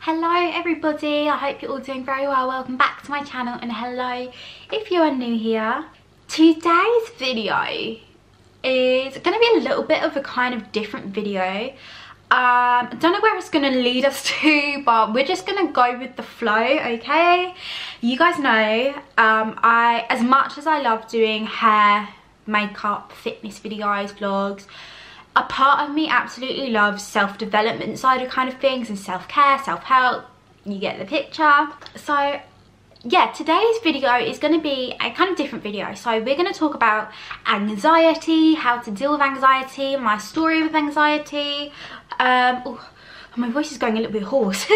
Hello everybody, I hope you're all doing very well. Welcome back to my channel, and hello if you are new here. Today's video is going to be a little bit of a kind of different video. I don't know where it's going to lead us to, but we're just going to go with the flow, okay? You guys know as much as I love doing hair, makeup, fitness videos, vlogs, a part of me absolutely loves self-development side of kind of things and self-care, self-help. You get the picture. So yeah, today's video is going to be a kind of different video. So we're going to talk about anxiety, how to deal with anxiety, my story with anxiety. Oh, my voice is going a little bit hoarse.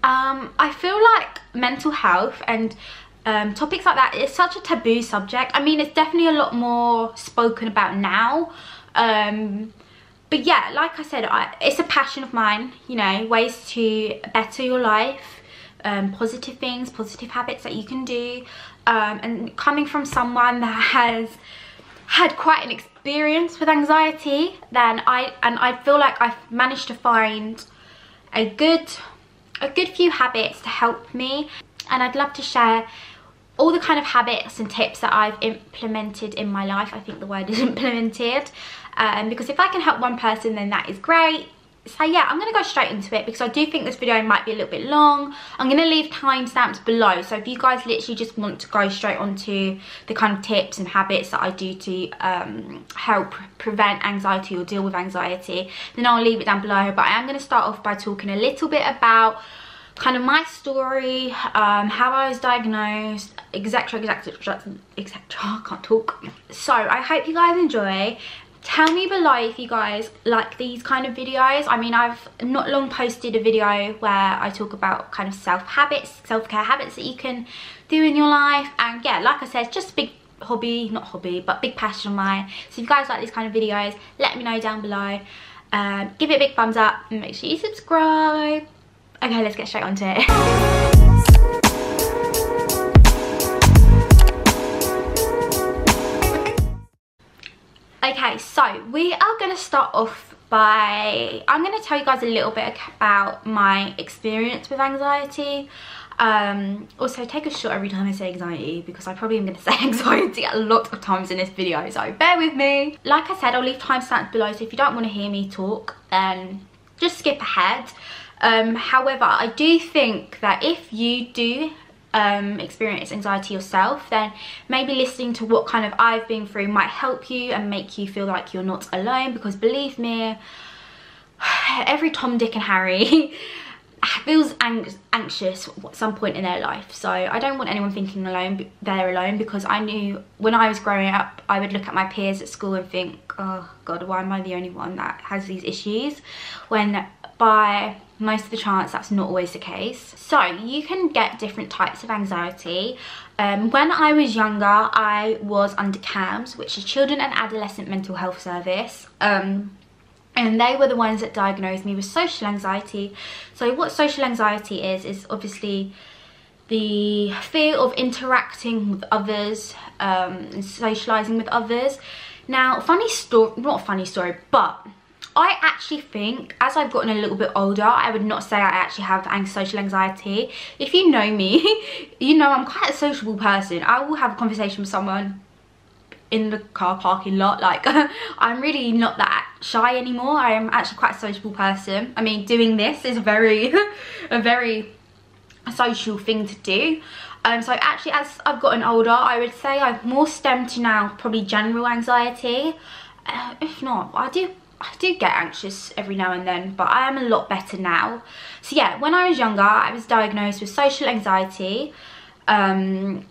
I feel like mental health and topics like that is such a taboo subject. I mean, it's definitely a lot more spoken about now. But yeah, like I said, it's a passion of mine, you know, ways to better your life, positive things, positive habits that you can do. And coming from someone that has had quite an experience with anxiety, then I feel like I've managed to find a good few habits to help me. And I'd love to share all the kind of habits and tips that I've implemented in my life. I think the word is implemented, because if I can help one person, then that is great. So yeah, I'm going to go straight into it because I do think this video might be a little bit long. I'm going to leave timestamps below, so if you guys literally just want to go straight onto the kind of tips and habits that I do to help prevent anxiety or deal with anxiety, then I'll leave it down below. But I am going to start off by talking a little bit about kind of my story, how I was diagnosed, etc. I can't talk. So I hope you guys enjoy. Tell me below if you guys like these kind of videos. I mean, I've not long posted a video where I talk about kind of self-care habits that you can do in your life. And yeah, like I said, it's just a big hobby, not hobby, but big passion of mine. So if you guys like these kind of videos, let me know down below. Give it a big thumbs up and make sure you subscribe. Okay, let's get straight onto it. Okay, so we are going to start off by, I'm going to tell you guys a little bit about my experience with anxiety. Also, take a shot every time I say anxiety because I probably am going to say anxiety a lot of times in this video, so bear with me. Like I said, I'll leave timestamps below, so if you don't want to hear me talk, then just skip ahead. However, I do think that if you do experience anxiety yourself, then maybe listening to what kind of I've been through might help you and make you feel like you're not alone, because believe me, every Tom, Dick and Harry feels anxious at some point in their life. So I don't want anyone thinking they're alone, because I knew when I was growing up, I would look at my peers at school and think, oh god, why am I the only one that has these issues, when by most of the chance that's not always the case. So you can get different types of anxiety. When I was younger, I was under CAMS, which is Children and Adolescent Mental Health Service, and they were the ones that diagnosed me with social anxiety. So what social anxiety is obviously the fear of interacting with others, and socialising with others. Now, not a funny story, but I actually think as I've gotten a little bit older, I would not say I actually have social anxiety. If you know me, you know I'm quite a sociable person. I will have a conversation with someone in the car parking lot. Like, I'm really not that shy anymore. I am actually quite a sociable person. I mean, doing this is a very social thing to do. So actually, as I've gotten older, I would say I've more stemmed to now probably general anxiety. If not, I do get anxious every now and then, but I am a lot better now. So yeah, when I was younger, I was diagnosed with social anxiety. Oh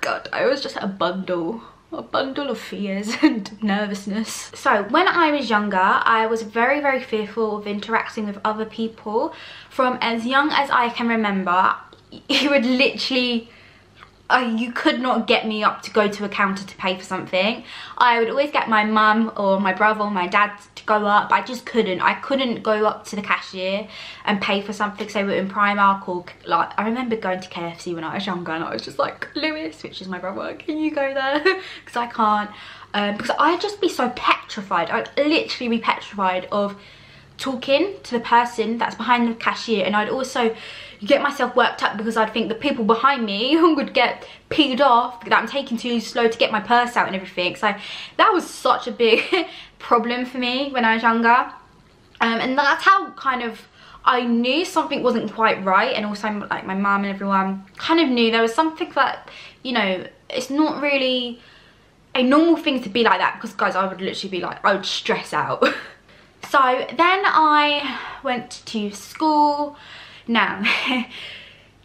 god, I was just a bundle of fears and nervousness. So when I was younger, I was very fearful of interacting with other people. From as young as I can remember, you would literally, you could not get me up to go to a counter to pay for something. I would always get my mum or my brother or my dad to go up. I just couldn't. I couldn't go up to the cashier and pay for something. So we were in Primark, or like, I remember going to KFC when I was younger, and I was just like, Lewis, which is my brother, can you go there? Because I can't. Because I'd just be so petrified. I'd literally be petrified of talking to the person that's behind the cashier, and I'd also get myself worked up because I'd think the people behind me would get peed off that I'm taking too slow to get my purse out and everything. So that was such a big problem for me when I was younger, and that's how kind of I knew something wasn't quite right. And also like my mum and everyone kind of knew there was something that, you know, it's not really a normal thing to be like that, because guys, I would literally be like, I would stress out. So then I went to school. Now,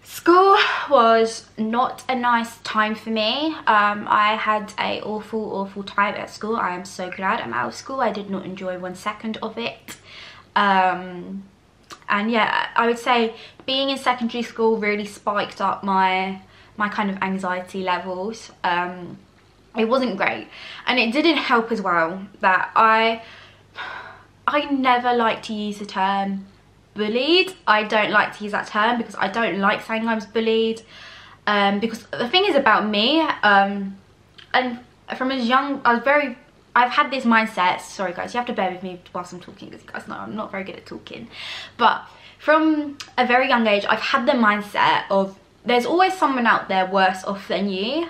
school was not a nice time for me. I had a awful time at school. I am so glad I'm out of school. I did not enjoy 1 second of it. And yeah, I would say being in secondary school really spiked up my kind of anxiety levels. It wasn't great, and it didn't help as well that I never like to use the term bullied. I don't like to use that term because I don't like saying I was bullied, because the thing is about me, and from as young, I've had this mindset. Sorry guys, you have to bear with me whilst I'm talking, because you guys know I'm not very good at talking, but from a very young age I've had the mindset of there's always someone out there worse off than you.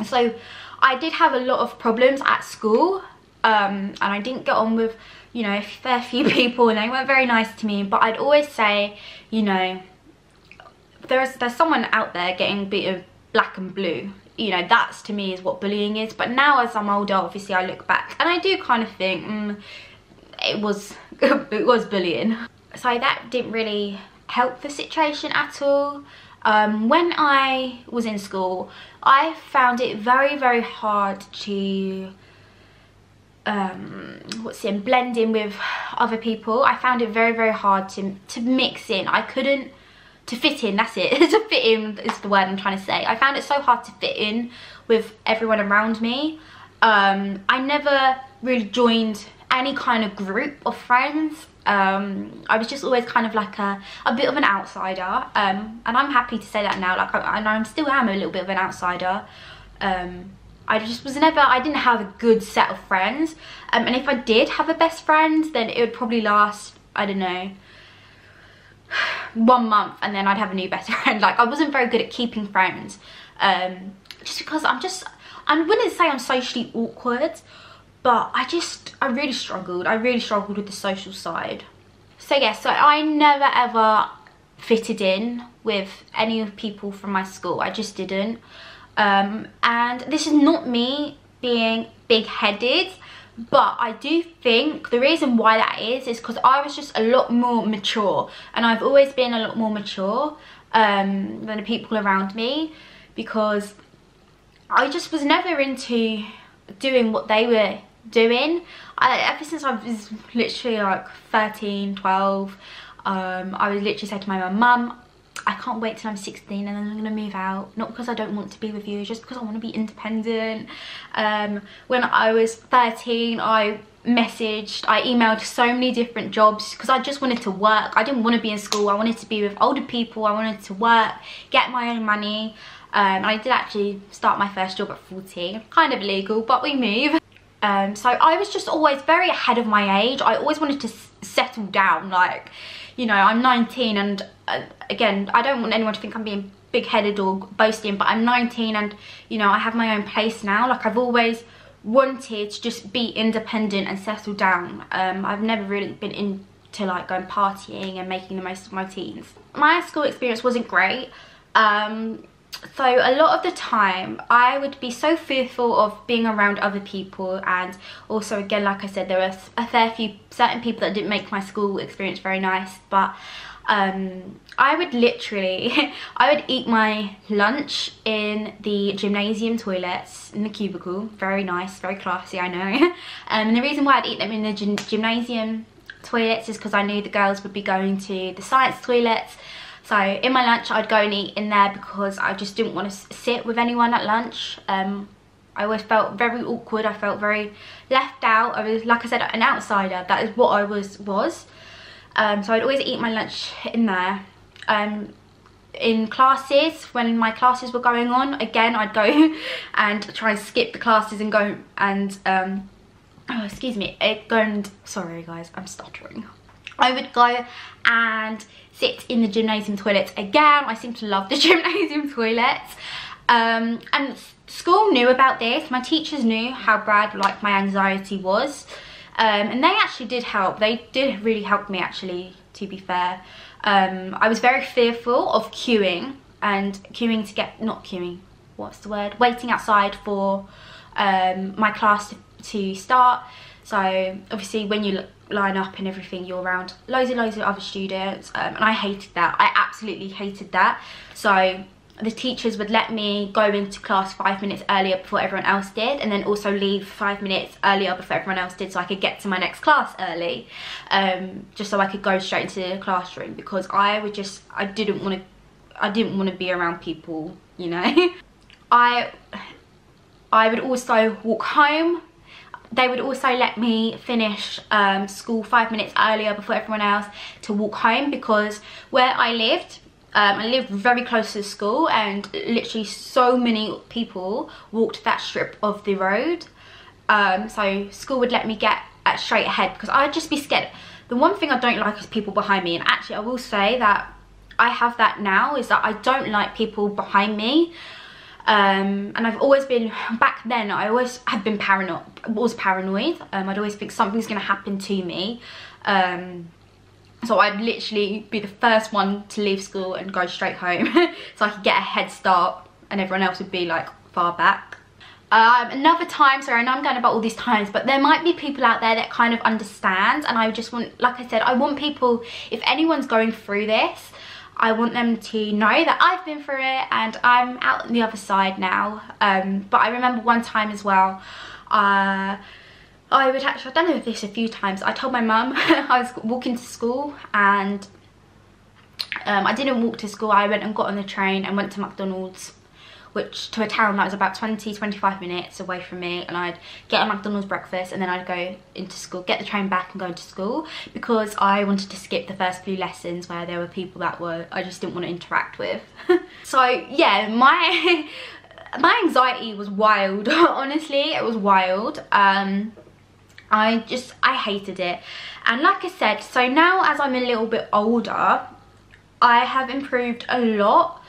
So I did have a lot of problems at school, and I didn't get on with, you know, a fair few people, and they weren't very nice to me. But I'd always say, you know, there's someone out there getting beaten black and blue. You know, that's to me is what bullying is. But now as I'm older, obviously I look back and I do kind of think it was bullying. So that didn't really help the situation at all. When I was in school, I found it very hard to blend in with other people. I found it very hard to mix in. I couldn't, to fit in, that's it. To fit in is the word I'm trying to say. I found it so hard to fit in with everyone around me. I never really joined any kind of group of friends. I was just always kind of like a bit of an outsider, and I'm happy to say that now. Like I still am a little bit of an outsider. I just was never, I didn't have a good set of friends, and if I did have a best friend, then it would probably last, I don't know, 1 month, and then I'd have a new best friend. Like I wasn't very good at keeping friends, just because I wouldn't say I'm socially awkward, but I really struggled. I really struggled with the social side. So yeah, so I never ever fitted in with any of the people from my school. I just didn't. And this is not me being big-headed, but I do think the reason why that is because I was just a lot more mature, and I've always been a lot more mature than the people around me, because I just was never into doing what they were doing. Ever since I was literally like 13, 12, I would literally say to my mum, I can't wait till I'm 16 and then I'm gonna move out. Not because I don't want to be with you, just because I want to be independent. When I was 13, I emailed so many different jobs because I just wanted to work. I didn't want to be in school. I wanted to be with older people. I wanted to work, get my own money. I did actually start my first job at 14, kind of illegal, but we moved. So I was just always very ahead of my age. I always wanted to settle down. Like, you know, I'm 19, and again, I don't want anyone to think I'm being big-headed or boasting, but I'm 19 and, you know, I have my own place now. Like, I've always wanted to just be independent and settle down. I've never really been into like going partying and making the most of my teens. My school experience wasn't great. So a lot of the time I would be so fearful of being around other people, and also, again, like I said, there were a fair few certain people that didn't make my school experience very nice, but I would literally I would eat my lunch in the gymnasium toilets, in the cubicle. Very nice, very classy, I know. And the reason why I'd eat them in the gymnasium toilets is because I knew the girls would be going to the science toilets. So in my lunch I'd go and eat in there because I just didn't want to sit with anyone at lunch. I always felt very awkward. I felt very left out. I was, like I said, an outsider. That is what I was. So I'd always eat my lunch in there. In classes, when my classes were going on, again, I'd go and try and skip the classes and go and oh, excuse me, sorry guys, I'm stuttering. I would go and sit in the gymnasium toilets again. I seem to love the gymnasium toilets. And school knew about this. My teachers knew how bad like my anxiety was. And they actually did help. They did really help me actually, to be fair. I was very fearful of queuing to get, not queuing, what's the word? Waiting outside for my class to start. So obviously when you line up and everything, you're around loads of other students, and I hated that. I absolutely hated that. So the teachers would let me go into class 5 minutes earlier before everyone else did, and then also leave 5 minutes earlier before everyone else did, so I could get to my next class early, just so I could go straight into the classroom, because I didn't want to be around people, you know. I would also walk home. They would also let me finish school 5 minutes earlier before everyone else to walk home, because where I lived very close to the school, and literally so many people walked that strip of the road. So school would let me get straight ahead, because I'd just be scared. The one thing I don't like is people behind me, and actually I will say that I have that now, is that I don't like people behind me. And I've always been, back then I always had been paranoid. I'd always think something's gonna happen to me. So I'd literally be the first one to leave school and go straight home so I could get a head start, and everyone else would be like far back. Another time, sorry, I know I'm going about all these times, but there might be people out there that kind of understand, and I just want, like I said, I want people, if anyone's going through this, I want them to know that I've been through it and I'm out on the other side now. But I remember one time as well, I've done this a few times. I told my mum I was walking to school, and I didn't walk to school. I went and got on the train and went to McDonald's, which to a town that was about 20-25 minutes away from me, and I'd get a McDonald's breakfast, and then I'd go into school, get the train back and go into school, because I wanted to skip the first few lessons where there were people that I just didn't want to interact with. So yeah, my anxiety was wild. Honestly, it was wild. I hated it. And like I said, so now as I'm a little bit older, I have improved a lot.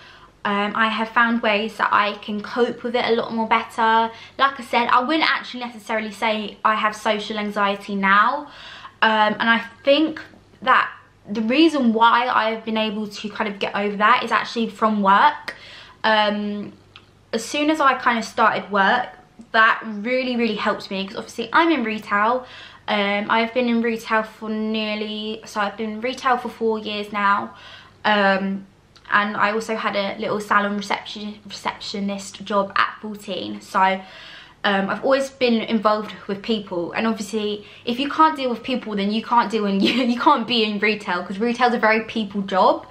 I have found ways that I can cope with it a lot more better. Like I said, I wouldn't actually necessarily say I have social anxiety now. And I think that the reason why I've been able to kind of get over that is actually from work. As soon as I kind of started work, that really helped me, because obviously I'm in retail. I've been in retail for I've been in retail for 4 years now. And I also had a little salon receptionist job at 14. So I've always been involved with people, and obviously if you can't deal with people, then you can't be in retail, because retail's a very people job.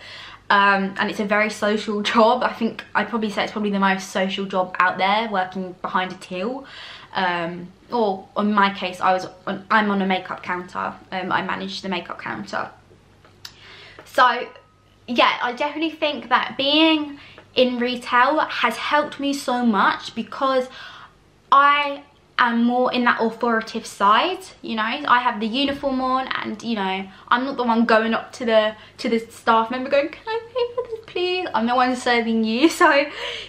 And it's a very social job. I think I'd probably say it's probably the most social job out there, working behind a till. Or in my case, I'm on a makeup counter. I manage the makeup counter. So yeah, I definitely think that being in retail has helped me so much, because I am more in that authoritative side, you know. I have the uniform on, and you know, I'm not the one going up to the staff member going, "Can I pay for this please?" I'm the one serving you. So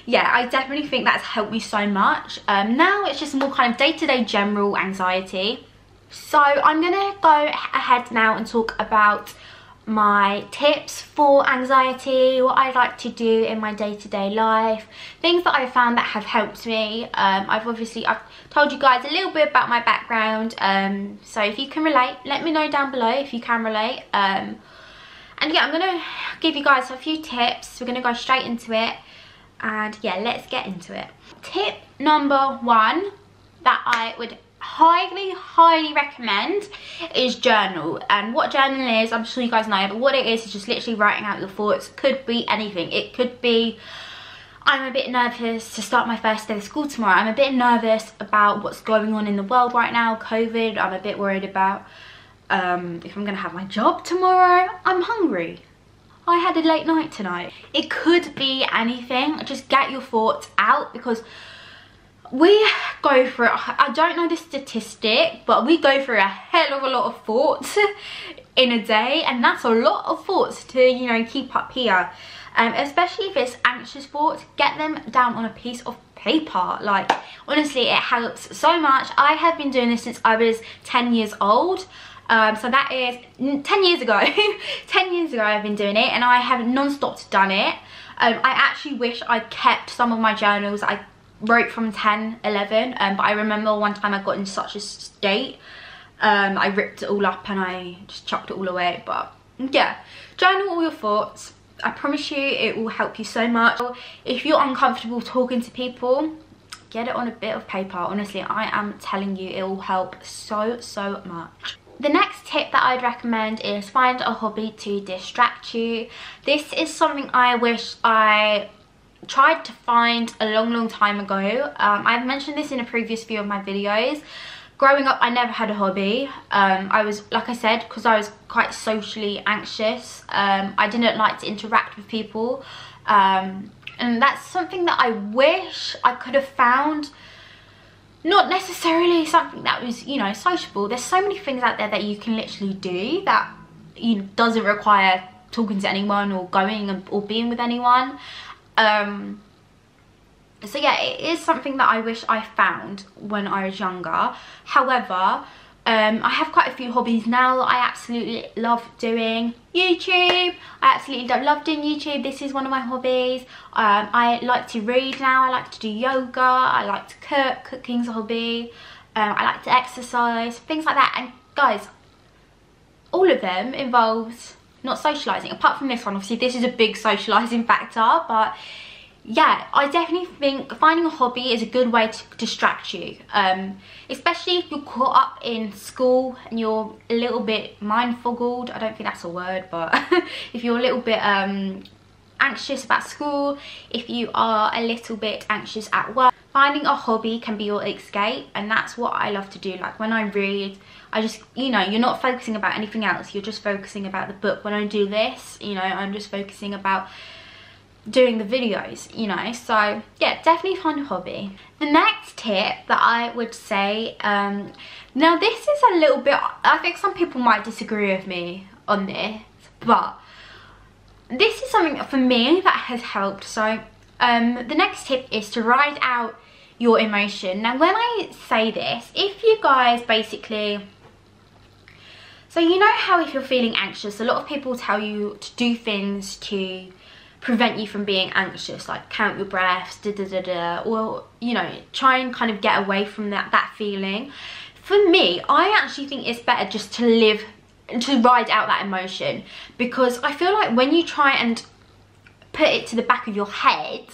yeah, I definitely think that's helped me so much. Now it's just more kind of day-to-day general anxiety. So I'm gonna go ahead now and talk about my tips for anxiety, what I like to do in my day-to-day life, things that I found that have helped me. I've told you guys a little bit about my background, so if you can relate, let me know down below if you can relate. And yeah, I'm gonna give you guys a few tips. We're gonna go straight into it, and yeah, let's get into it. Tip number 1 that I would highly recommend is journal. And what journaling is, I'm sure you guys know, but what it is just literally writing out your thoughts. Could be anything. It could be, I'm a bit nervous to start my first day of school tomorrow. I'm a bit nervous about what's going on in the world right now, COVID. I'm a bit worried about if I'm gonna have my job tomorrow. I'm hungry. I had a late night tonight. It could be anything. Just get your thoughts out, because we go through, I don't know the statistic, but we go through a hell of a lot of thoughts in a day, and that's a lot of thoughts to, you know, keep up here. Especially if it's anxious thoughts, get them down on a piece of paper. Like, honestly, it helps so much. I have been doing this since I was 10 years old. So that is 10 years ago. 10 years ago I've been doing it, and I have non-stop done it. I actually wish I kept some of my journals I wrote from 10, 11, but I remember one time I got in such a state, I ripped it all up and I just chucked it all away. But yeah, journal all your thoughts. I promise you it will help you so much. If you're uncomfortable talking to people, get it on a bit of paper. Honestly, I am telling you, it will help so much. The next tip that I'd recommend is find a hobby to distract you. This is something I wish I tried to find a long time ago. I've mentioned this in a previous few of my videos. Growing up, I never had a hobby. I was, like I said, because I was quite socially anxious, I didn't like to interact with people, and that's something that I wish I could have found. Not necessarily something that was, you know, sociable. There's so many things out there that you can literally do that, you know, doesn't require talking to anyone or going or being with anyone. So yeah, it is something that I wish I found when I was younger. However, I have quite a few hobbies now that I absolutely love doing. YouTube, I absolutely love doing YouTube. This is one of my hobbies. I like to read now. I like to do yoga. I like to cook. Cooking's a hobby. I like to exercise, things like that. And guys, all of them involves not socialising. Apart from this one, obviously this is a big socialising factor, but yeah, I definitely think finding a hobby is a good way to distract you, especially if you're caught up in school and you're a little bit mind-foggled. I don't think that's a word, but if you're a little bit anxious about school, if you are a little bit anxious at work, finding a hobby can be your escape, and that's what I love to do. Like when I read, I just, you know, you're not focusing about anything else, you're just focusing about the book. When I do this, you know, I'm just focusing about doing the videos, you know. So yeah, definitely find a hobby. The next tip that I would say, now this is a little bit, I think some people might disagree with me on this, but this is something for me that has helped. So the next tip is to write out your emotion. Now when I say this, if you guys basically, so you know how if you're feeling anxious, a lot of people tell you to do things to prevent you from being anxious, like count your breaths, or, you know, try and kind of get away from that feeling. For me, I actually think it's better just to ride out that emotion, because I feel like when you try and put it to the back of your head,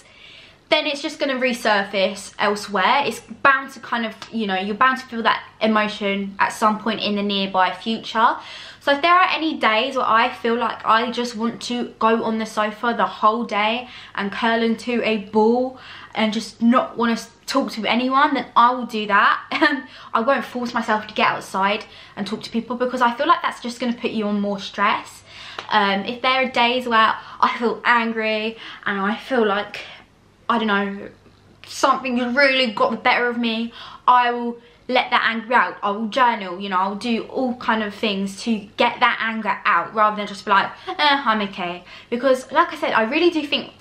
then it's just going to resurface elsewhere. It's bound to kind of, you know, you're bound to feel that emotion at some point in the nearby future. So if there are any days where I feel like I just want to go on the sofa the whole day and curl into a ball and just not want to talk to anyone, then I will do that. I won't force myself to get outside and talk to people, because I feel like that's just going to put you on more stress. If there are days where I feel angry and I feel like, I don't know, something has really got the better of me, I will let that anger out. I will journal, you know, I'll do all kind of things to get that anger out, rather than just be like, I'm okay. Because like I said, I really do think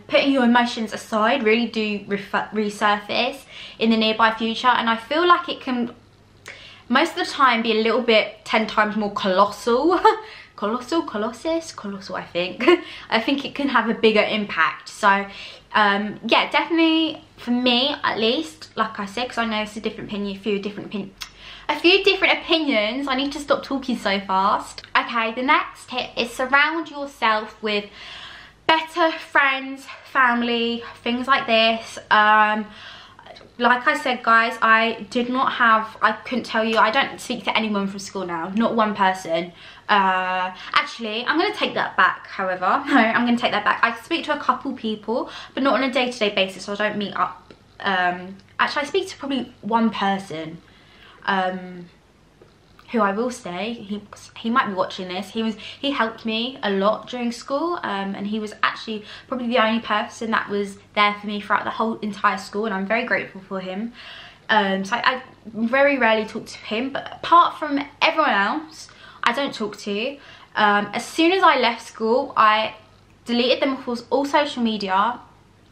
putting your emotions aside really do resurface in the nearby future, and I feel like it can most of the time be a little bit 10 times more colossal. Colossal, I think. I think it can have a bigger impact. So yeah, definitely for me at least, like I said, because I know it's a different opinion, a few different opinions. I need to stop talking so fast. Okay, the next tip is surround yourself with better friends, family, things like this. Like I said, guys, I couldn't tell you, I don't speak to anyone from school now, not one person. Actually, I'm going to take that back, however. No, I'm going to take that back. I speak to a couple people, but not on a day-to-day basis, so I don't meet up. Actually, I speak to probably one person, who I will say, he might be watching this, he helped me a lot during school, and he was actually probably the only person that was there for me throughout the whole entire school, and I'm very grateful for him. So I very rarely talk to him, but apart from everyone else I don't talk to. As soon as I left school, I deleted them off all social media,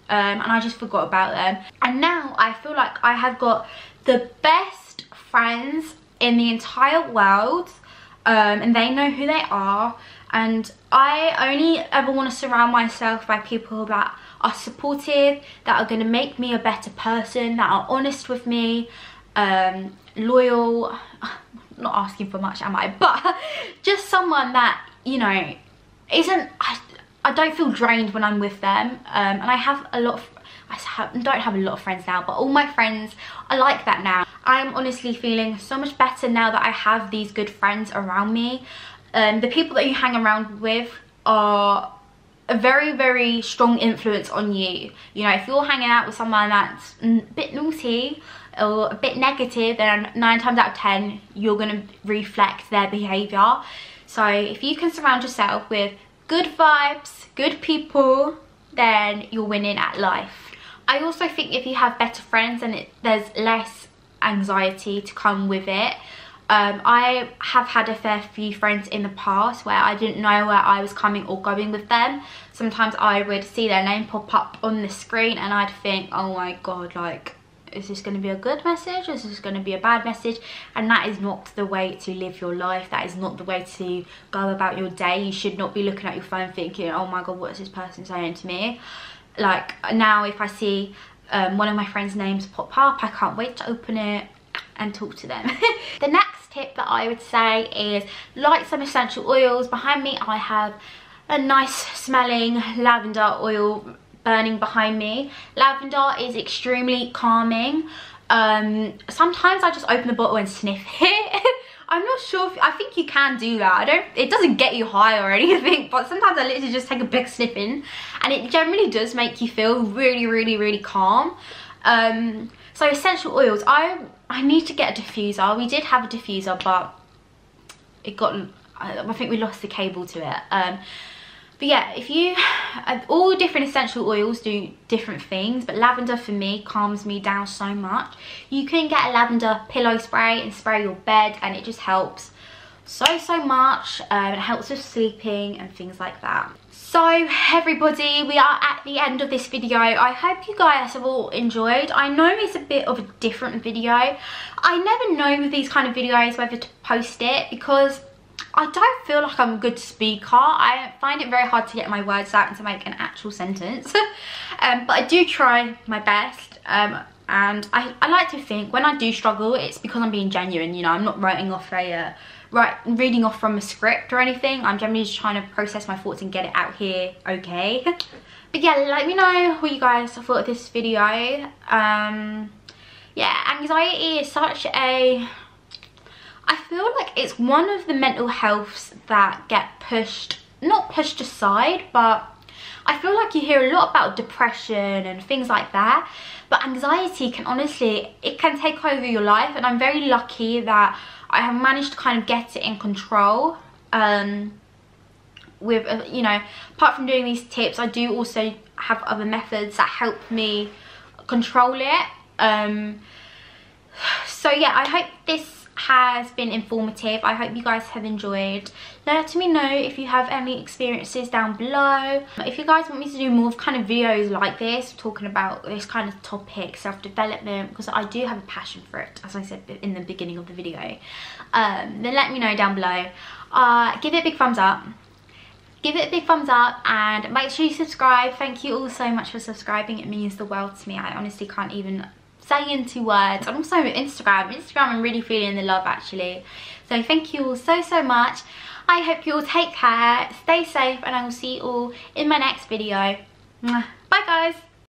and I just forgot about them. And now I feel like I have got the best friends in the entire world, and they know who they are, and I only ever want to surround myself by people that are supportive, that are going to make me a better person, that are honest with me, loyal. Not asking for much, am I? But just someone that, you know, isn't, I don't feel drained when I'm with them. And I have a lot of, don't have a lot of friends now, but all my friends are like that now. I'm honestly feeling so much better now that I have these good friends around me. The people that you hang around with are a very, very strong influence on you. You know, if you're hanging out with someone that's a bit naughty or a bit negative, then 9 times out of 10 you're going to reflect their behaviour. So if you can surround yourself with good vibes, good people, then you're winning at life. I also think if you have better friends, then there's less anxiety to come with it. I have had a fair few friends in the past where I didn't know where I was coming or going with them. Sometimes I would see their name pop up on the screen and I'd think, oh my god, like, is this going to be a good message? Is this going to be a bad message? And that is not the way to live your life. That is not the way to go about your day. You should not be looking at your phone thinking, oh my god, what is this person saying to me? Like, now if I see one of my friends' names pop up, I can't wait to open it and talk to them. The next tip that I would say is light some essential oils. Behind me I have a nice smelling lavender oil burning behind me. Lavender is extremely calming. Sometimes I just open the bottle and sniff it. I'm not sure if, I think you can do that. It doesn't get you high or anything, but sometimes I literally just take a big sniff in and it generally does make you feel really, really, really calm. So essential oils, I need to get a diffuser. We did have a diffuser, but it got, I think we lost the cable to it. But yeah, if you, all different essential oils do different things, but lavender for me calms me down so much. You can get a lavender pillow spray and spray your bed and it just helps so much. It helps with sleeping and things like that. So everybody, we are at the end of this video. I hope you guys have all enjoyed. I know it's a bit of a different video. I never know with these kind of videos whether to post it because I don't feel like I'm a good speaker. I find it very hard to get my words out and to make an actual sentence. But I do try my best. And I like to think when I do struggle, it's because I'm being genuine. You know, I'm not reading off from a script or anything. I'm generally just trying to process my thoughts and get it out here, okay? But yeah, let me know what you guys thought of this video. Yeah, anxiety is such a, I feel like it's one of the mental healths that get not pushed aside, but I feel like you hear a lot about depression and things like that, but anxiety can honestly, it can take over your life, and I'm very lucky that I have managed to kind of get it in control. With, you know, apart from doing these tips, I do also have other methods that help me control it. So yeah, I hope this has been informative. I hope you guys have enjoyed. Let me know if you have any experiences down below. If you guys want me to do more kind of videos like this, talking about this kind of topic, self-development, because I do have a passion for it, as I said in the beginning of the video, then let me know down below. Give it a big thumbs up. Give it a big thumbs up and make sure you subscribe. Thank you all so much for subscribing. It means the world to me. I honestly can't even say into words. I'm also on Instagram. I'm really feeling the love actually. So thank you all so much. I hope you all take care, stay safe, and I will see you all in my next video. Bye guys.